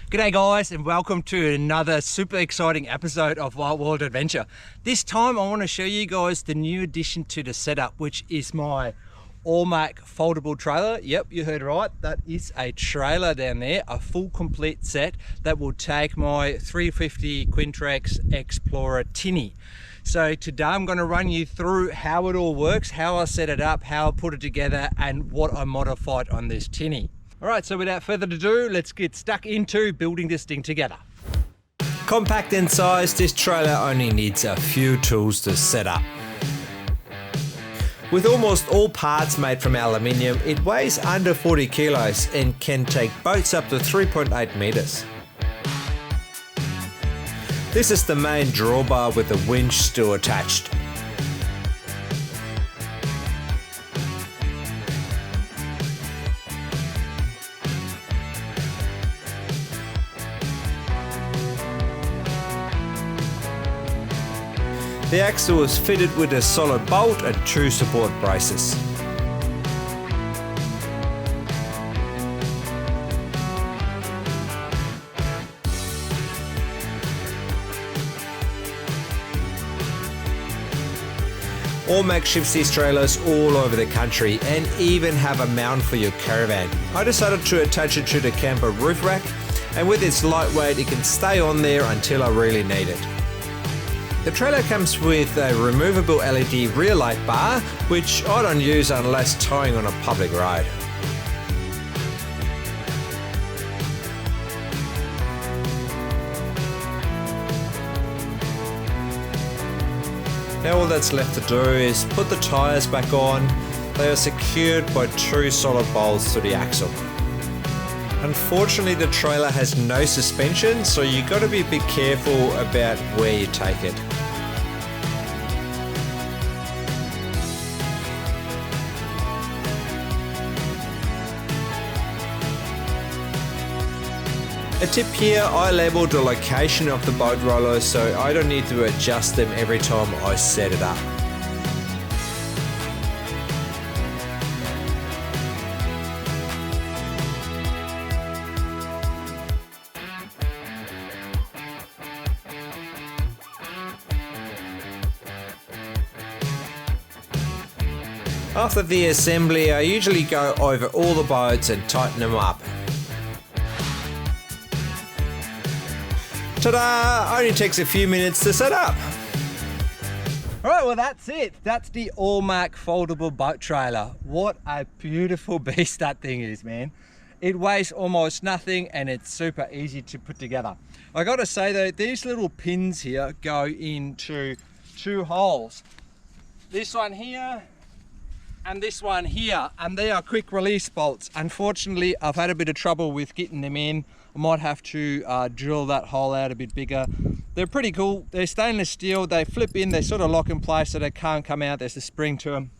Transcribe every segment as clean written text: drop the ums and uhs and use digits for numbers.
G'day guys, and welcome to another super exciting episode of Wild World Adventure. This time I want to show you guys the new addition to the setup, which is my ALMAC foldable trailer. Yep, you heard right, that is a trailer down there, a full complete set that will take my 350 Quintrex Explorer Tinny. So today I'm going to run you through how it all works, how I set it up, how I put it together, and what I modified on this Tinny. Alright, so without further ado, let's get stuck into building this thing together. Compact in size, this trailer only needs a few tools to set up. With almost all parts made from aluminium, it weighs under 40 kilos and can take boats up to 3.8 meters. This is the main drawbar with the winch still attached. The axle is fitted with a solid bolt and two support braces. ALMAC ships these trailers all over the country and even have a mount for your caravan. I decided to attach it to the camper roof rack, and with its lightweight it can stay on there until I really need it. The trailer comes with a removable LED rear light bar, which I don't use unless towing on a public road. Now all that's left to do is put the tyres back on. They are secured by two solid bolts to the axle. Unfortunately, the trailer has no suspension, so you've got to be a bit careful about where you take it. A tip here, I labelled the location of the boat rollers so I don't need to adjust them every time I set it up. After the assembly, I usually go over all the boats and tighten them up. Ta-da! Only takes a few minutes to set up. Alright, well that's it. That's the ALMAC foldable boat trailer. What a beautiful beast that thing is, man. It weighs almost nothing and it's super easy to put together. I gotta say though, these little pins here go into two holes. This one here and this one here, and they are quick release bolts. Unfortunately, I've had a bit of trouble with getting them in. I might have to drill that hole out a bit bigger. They're pretty cool. They're stainless steel. They flip in, they sort of lock in place so they can't come out. There's a spring to them,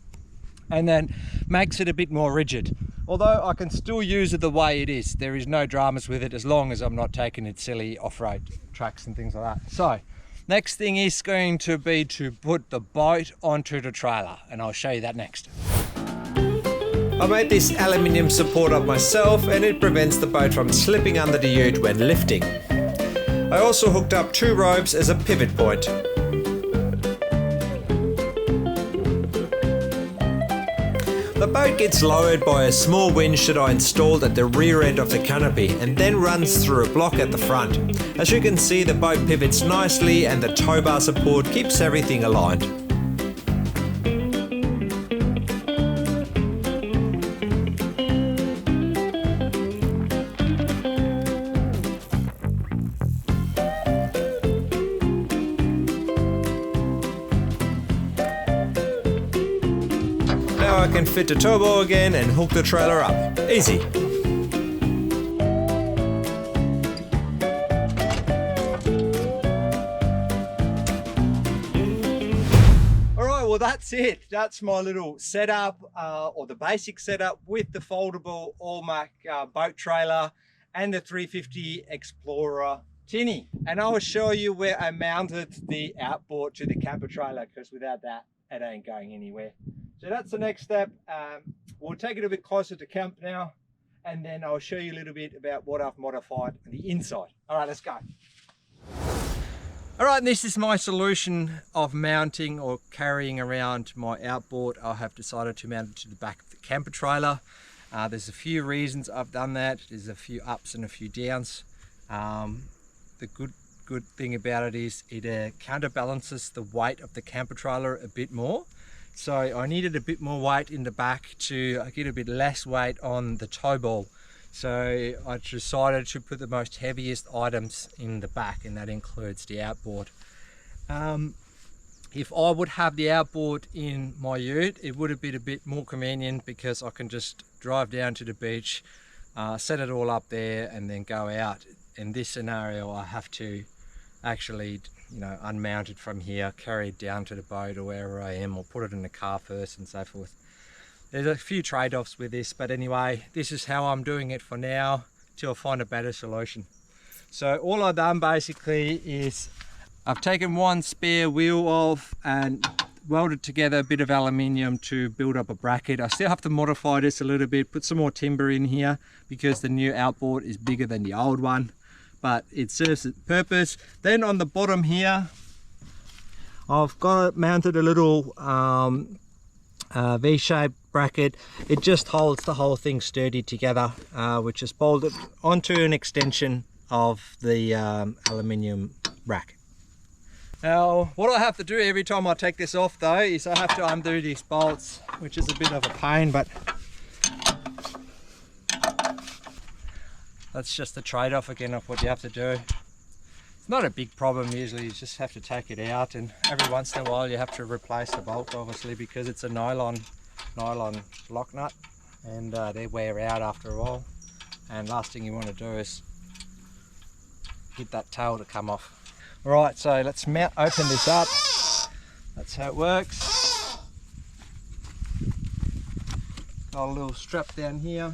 and then makes it a bit more rigid. Although I can still use it the way it is. There is no dramas with it as long as I'm not taking it silly off-road tracks and things like that. So next thing is going to be to put the boat onto the trailer, and I'll show you that next. I made this aluminium support up myself and it prevents the boat from slipping under the ute when lifting. I also hooked up two ropes as a pivot point. The boat gets lowered by a small winch that I installed at the rear end of the canopy and then runs through a block at the front. As you can see, the boat pivots nicely and the tow bar support keeps everything aligned. Now I can fit the turbo again and hook the trailer up. Easy. Alright, well that's it. That's my little setup, or the basic setup with the foldable ALMAC boat trailer and the 350 Explorer Tinny. And I will show you where I mounted the outboard to the camper trailer, because without that, it ain't going anywhere. So that's the next step. We'll take it a bit closer to camp now and then I'll show you a little bit about what I've modified on the inside. All right, let's go. All right, and this is my solution of mounting or carrying around my outboard. I have decided to mount it to the back of the camper trailer. There's a few reasons I've done that. There's a few ups and a few downs. The good thing about it is it counterbalances the weight of the camper trailer a bit more. So I needed a bit more weight in the back to get a bit less weight on the tow ball. So I decided to put the most heaviest items in the back, and that includes the outboard. If I would have the outboard in my ute, it would have been a bit more convenient because I can just drive down to the beach, set it all up there and then go out. In this scenario, I have to actually, unmount it from here, carry it down to the boat or wherever I am, or put it in the car first and so forth. There's a few trade-offs with this, but anyway, this is how I'm doing it for now till I find a better solution. So all I've done basically is I've taken one spare wheel off and welded together a bit of aluminium to build up a bracket. I still have to modify this a little bit, put some more timber in here because the new outboard is bigger than the old one, but it serves its purpose. Then on the bottom here, I've got mounted a little V-shaped bracket. It just holds the whole thing sturdy together, which is bolted onto an extension of the aluminium rack. Now what I have to do every time I take this off though is I have to undo these bolts, which is a bit of a pain, but that's just the trade-off again of what you have to do. It's not a big problem usually, you just have to take it out, and every once in a while you have to replace the bolt obviously because it's a nylon lock nut, and they wear out after a while, and last thing you want to do is get that tail to come off. Alright, so let's open this up. That's how it works. Got a little strap down here.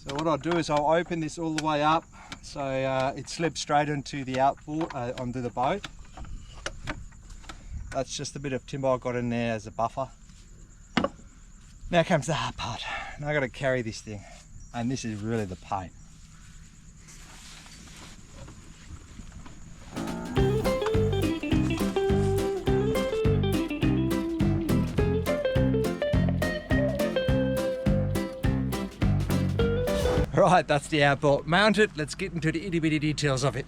So what I'll do is I'll open this all the way up so it slips straight into the outboard, onto the boat. That's just a bit of timber I got in there as a buffer. Now comes the hard part. Now I've got to carry this thing, and this is really the pain. Right, that's the outboard mounted. Let's get into the itty bitty details of it.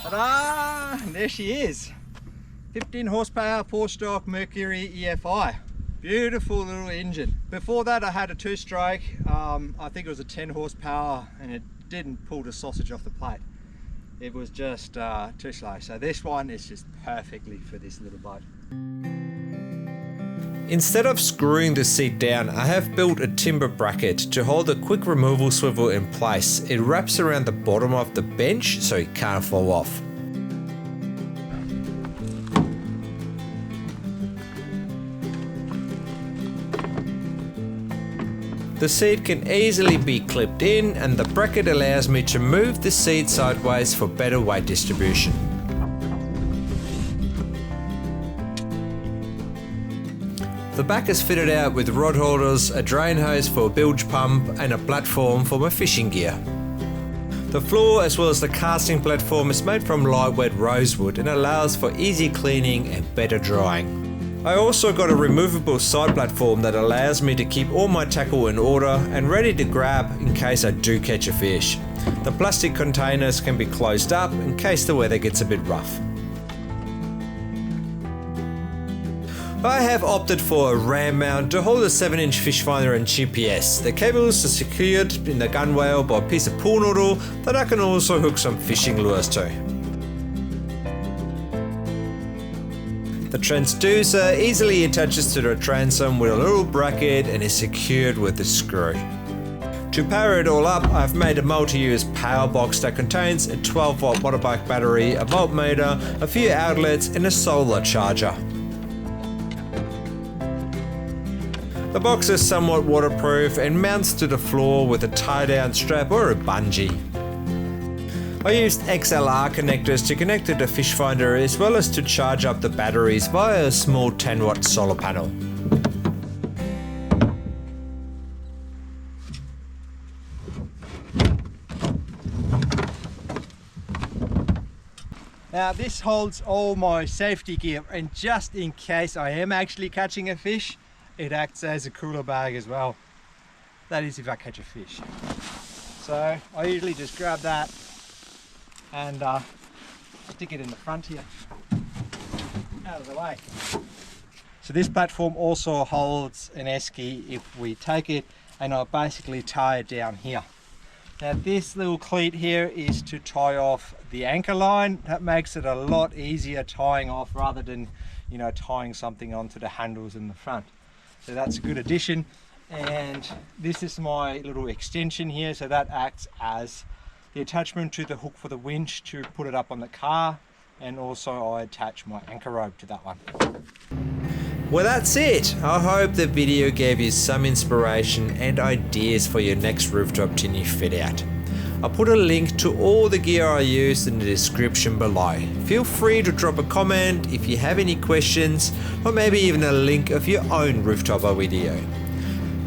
Ta-da! There she is. 15 horsepower, 4-stroke Mercury EFI. Beautiful little engine. Before that I had a 2-stroke, I think it was a 10 horsepower, and it didn't pull the sausage off the plate. It was just too slow. So this one is just perfectly for this little boat. Instead of screwing the seat down, I have built a timber bracket to hold a quick removal swivel in place. It wraps around the bottom of the bench so it can't fall off. The seat can easily be clipped in, and the bracket allows me to move the seat sideways for better weight distribution. The back is fitted out with rod holders, a drain hose for a bilge pump, and a platform for my fishing gear. The floor as well as the casting platform is made from lightweight rosewood and allows for easy cleaning and better drying. I also got a removable side platform that allows me to keep all my tackle in order and ready to grab in case I do catch a fish. The plastic containers can be closed up in case the weather gets a bit rough. I have opted for a ram mount to hold a 7-inch fish finder and GPS. The cables are secured in the gunwale by a piece of pool noodle that I can also hook some fishing lures to. The transducer easily attaches to the transom with a little bracket and is secured with a screw. To power it all up, I've made a multi-use power box that contains a 12-volt motorbike battery, a voltmeter, a few outlets and a solar charger. The box is somewhat waterproof and mounts to the floor with a tie-down strap or a bungee. I used XLR connectors to connect to the fish finder as well as to charge up the batteries via a small 10-watt solar panel. Now this holds all my safety gear, and just in case I am actually catching a fish, it acts as a cooler bag as well. That is if I catch a fish. So I usually just grab that and stick it in the front here, out of the way. So this platform also holds an esky if we take it, and I basically tie it down here. Now this little cleat here is to tie off the anchor line. That makes it a lot easier tying off rather than, you know, tying something onto the handles in the front. So that's a good addition. And this is my little extension here, so that acts as the attachment to the hook for the winch to put it up on the car, and also I attach my anchor rope to that one. Well, that's it. I hope the video gave you some inspiration and ideas for your next rooftop tinny fit out. I'll put a link to all the gear I used in the description below. Feel free to drop a comment if you have any questions, or maybe even a link of your own rooftopper video.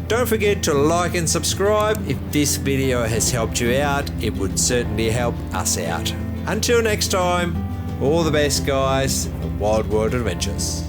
Don't forget to like and subscribe. If this video has helped you out, it would certainly help us out. Until next time, all the best guys, Wild World Adventures.